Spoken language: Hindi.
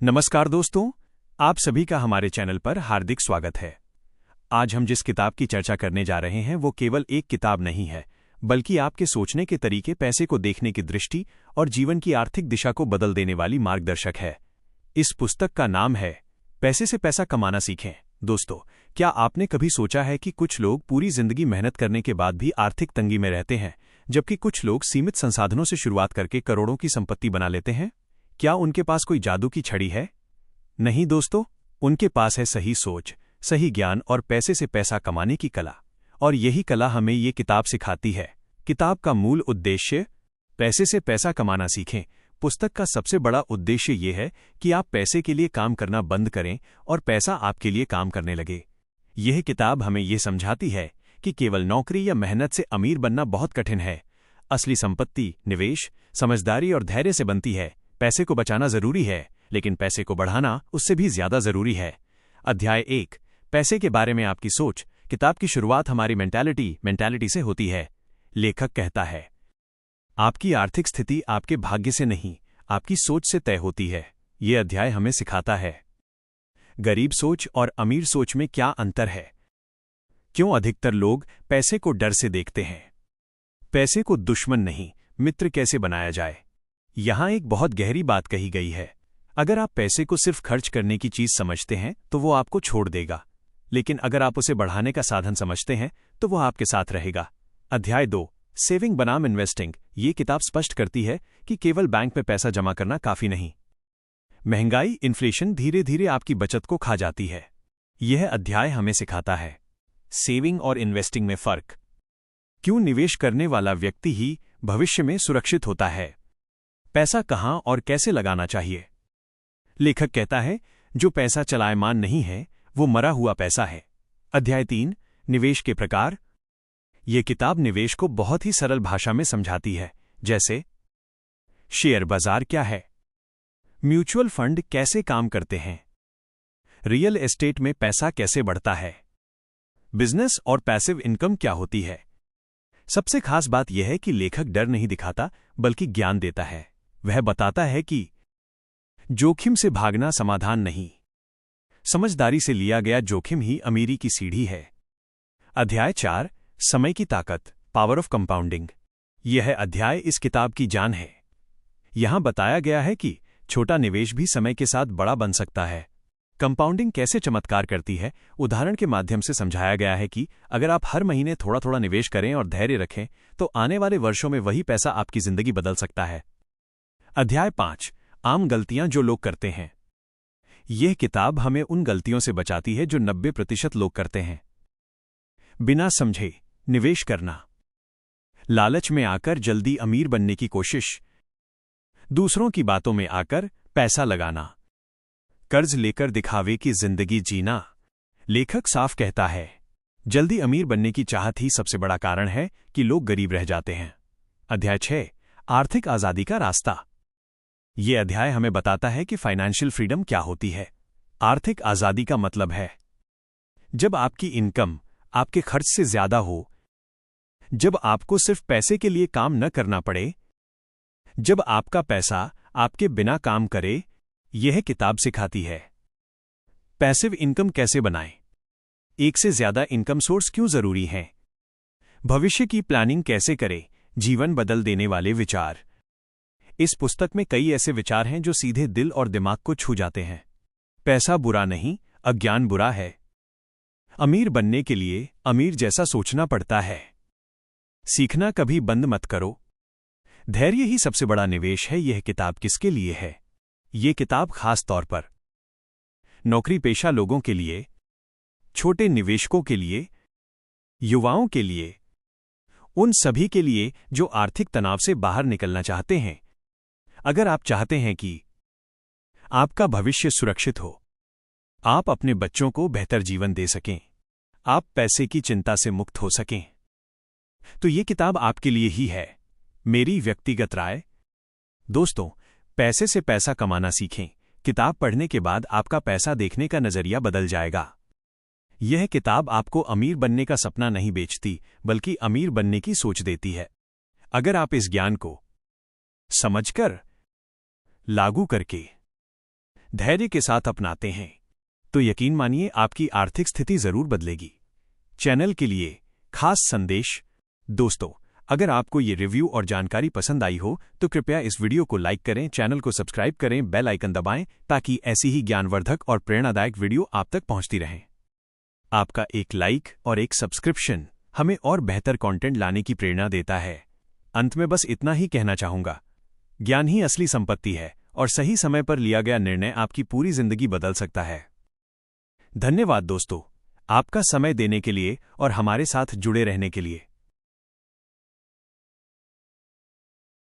नमस्कार दोस्तों, आप सभी का हमारे चैनल पर हार्दिक स्वागत है। आज हम जिस किताब की चर्चा करने जा रहे हैं वो केवल एक किताब नहीं है, बल्कि आपके सोचने के तरीके, पैसे को देखने की दृष्टि और जीवन की आर्थिक दिशा को बदल देने वाली मार्गदर्शक है। इस पुस्तक का नाम है पैसे से पैसा कमाना सीखें। दोस्तों, क्या आपने कभी सोचा है कि कुछ लोग पूरी जिंदगी मेहनत करने के बाद भी आर्थिक तंगी में रहते हैं, जबकि कुछ लोग सीमित संसाधनों से शुरुआत करके करोड़ों की संपत्ति बना लेते हैं? क्या उनके पास कोई जादू की छड़ी है? नहीं दोस्तों, उनके पास है सही सोच, सही ज्ञान और पैसे से पैसा कमाने की कला। और यही कला हमें ये किताब सिखाती है। किताब का मूल उद्देश्य पैसे से पैसा कमाना सीखें। पुस्तक का सबसे बड़ा उद्देश्य ये है कि आप पैसे के लिए काम करना बंद करें और पैसा आपके लिए काम करने लगे। यह किताब हमें ये समझाती है कि केवल नौकरी या मेहनत से अमीर बनना बहुत कठिन है। असली संपत्ति, निवेश, समझदारी और धैर्य से बनती है। पैसे को बचाना जरूरी है, लेकिन पैसे को बढ़ाना उससे भी ज्यादा जरूरी है। अध्याय 1, पैसे के बारे में आपकी सोच। किताब की शुरुआत हमारी मेंटालिटी से होती है। लेखक कहता है, आपकी आर्थिक स्थिति आपके भाग्य से नहीं, आपकी सोच से तय होती है। ये अध्याय हमें सिखाता है गरीब सोच और अमीर सोच में क्या अंतर है। क्यों अधिकतर लोग पैसे को डर से देखते हैं? पैसे को दुश्मन नहीं, मित्र कैसे बनाया जाए? यहां एक बहुत गहरी बात कही गई है। अगर आप पैसे को सिर्फ खर्च करने की चीज समझते हैं तो वो आपको छोड़ देगा, लेकिन अगर आप उसे बढ़ाने का साधन समझते हैं तो वो आपके साथ रहेगा। अध्याय 2, सेविंग बनाम इन्वेस्टिंग। ये किताब स्पष्ट करती है कि केवल बैंक में पैसा जमा करना काफी नहीं। महंगाई, इन्फ्लेशन धीरे धीरे आपकी बचत को खा जाती है। यह अध्याय हमें सिखाता है सेविंग और इन्वेस्टिंग में फर्क। क्यों निवेश करने वाला व्यक्ति ही भविष्य में सुरक्षित होता है? पैसा कहां और कैसे लगाना चाहिए? लेखक कहता है, जो पैसा चलायमान नहीं है वो मरा हुआ पैसा है। अध्याय 3, निवेश के प्रकार। यह किताब निवेश को बहुत ही सरल भाषा में समझाती है, जैसे शेयर बाजार क्या है, म्यूचुअल फंड कैसे काम करते हैं, रियल एस्टेट में पैसा कैसे बढ़ता है, बिजनेस और पैसिव इनकम क्या होती है। सबसे खास बात यह है कि लेखक डर नहीं दिखाता, बल्कि ज्ञान देता है। वह बताता है कि जोखिम से भागना समाधान नहीं, समझदारी से लिया गया जोखिम ही अमीरी की सीढ़ी है। अध्याय 4, समय की ताकत, पावर ऑफ कंपाउंडिंग। यह अध्याय इस किताब की जान है। यहां बताया गया है कि छोटा निवेश भी समय के साथ बड़ा बन सकता है। कंपाउंडिंग कैसे चमत्कार करती है, उदाहरण के माध्यम से समझाया गया है कि अगर आप हर महीने थोड़ा थोड़ा निवेश करें और धैर्य रखें तो आने वाले वर्षों में वही पैसा आपकी जिंदगी बदल सकता है। अध्याय 5, आम गलतियां जो लोग करते हैं। यह किताब हमें उन गलतियों से बचाती है जो 90% लोग करते हैं। बिना समझे निवेश करना, लालच में आकर जल्दी अमीर बनने की कोशिश, दूसरों की बातों में आकर पैसा लगाना, कर्ज लेकर दिखावे की जिंदगी जीना। लेखक साफ कहता है, जल्दी अमीर बनने की चाहत ही सबसे बड़ा कारण है कि लोग गरीब रह जाते हैं। अध्याय 6, आर्थिक आजादी का रास्ता। यह अध्याय हमें बताता है कि फाइनेंशियल फ्रीडम क्या होती है। आर्थिक आजादी का मतलब है जब आपकी इनकम आपके खर्च से ज्यादा हो, जब आपको सिर्फ पैसे के लिए काम न करना पड़े, जब आपका पैसा आपके बिना काम करे। यह किताब सिखाती है पैसिव इनकम कैसे बनाएं, एक से ज्यादा इनकम सोर्स क्यों जरूरी हैं, भविष्य की प्लानिंग कैसे करें, जीवन बदल देने वाले विचार। इस पुस्तक में कई ऐसे विचार हैं जो सीधे दिल और दिमाग को छू जाते हैं। पैसा बुरा नहीं, अज्ञान बुरा है। अमीर बनने के लिए अमीर जैसा सोचना पड़ता है। सीखना कभी बंद मत करो। धैर्य ही सबसे बड़ा निवेश है। यह किताब किसके लिए है? यह किताब खास तौर पर नौकरी पेशा लोगों के लिए, छोटे निवेशकों के लिए, युवाओं के लिए, उन सभी के लिए जो आर्थिक तनाव से बाहर निकलना चाहते हैं। अगर आप चाहते हैं कि आपका भविष्य सुरक्षित हो, आप अपने बच्चों को बेहतर जीवन दे सकें, आप पैसे की चिंता से मुक्त हो सकें, तो ये किताब आपके लिए ही है। मेरी व्यक्तिगत राय, दोस्तों, पैसे से पैसा कमाना सीखें। किताब पढ़ने के बाद आपका पैसा देखने का नजरिया बदल जाएगा। यह किताब आपको अमीर बनने का सपना नहीं बेचती, बल्कि अमीर बनने की सोच देती है। अगर आप इस ज्ञान को समझकर, लागू करके धैर्य के साथ अपनाते हैं तो यकीन मानिए आपकी आर्थिक स्थिति जरूर बदलेगी। चैनल के लिए खास संदेश। दोस्तों, अगर आपको ये रिव्यू और जानकारी पसंद आई हो तो कृपया इस वीडियो को लाइक करें, चैनल को सब्सक्राइब करें, बेल आइकन दबाएं ताकि ऐसी ही ज्ञानवर्धक और प्रेरणादायक वीडियो आप तक पहुंचती रहें। आपका एक लाइक और एक सब्सक्रिप्शन हमें और बेहतर कंटेंट लाने की प्रेरणा देता है। अंत में बस इतना ही कहना चाहूंगा, ज्ञान ही असली संपत्ति है और सही समय पर लिया गया निर्णय आपकी पूरी जिंदगी बदल सकता है। धन्यवाद दोस्तों, आपका समय देने के लिए और हमारे साथ जुड़े रहने के लिए।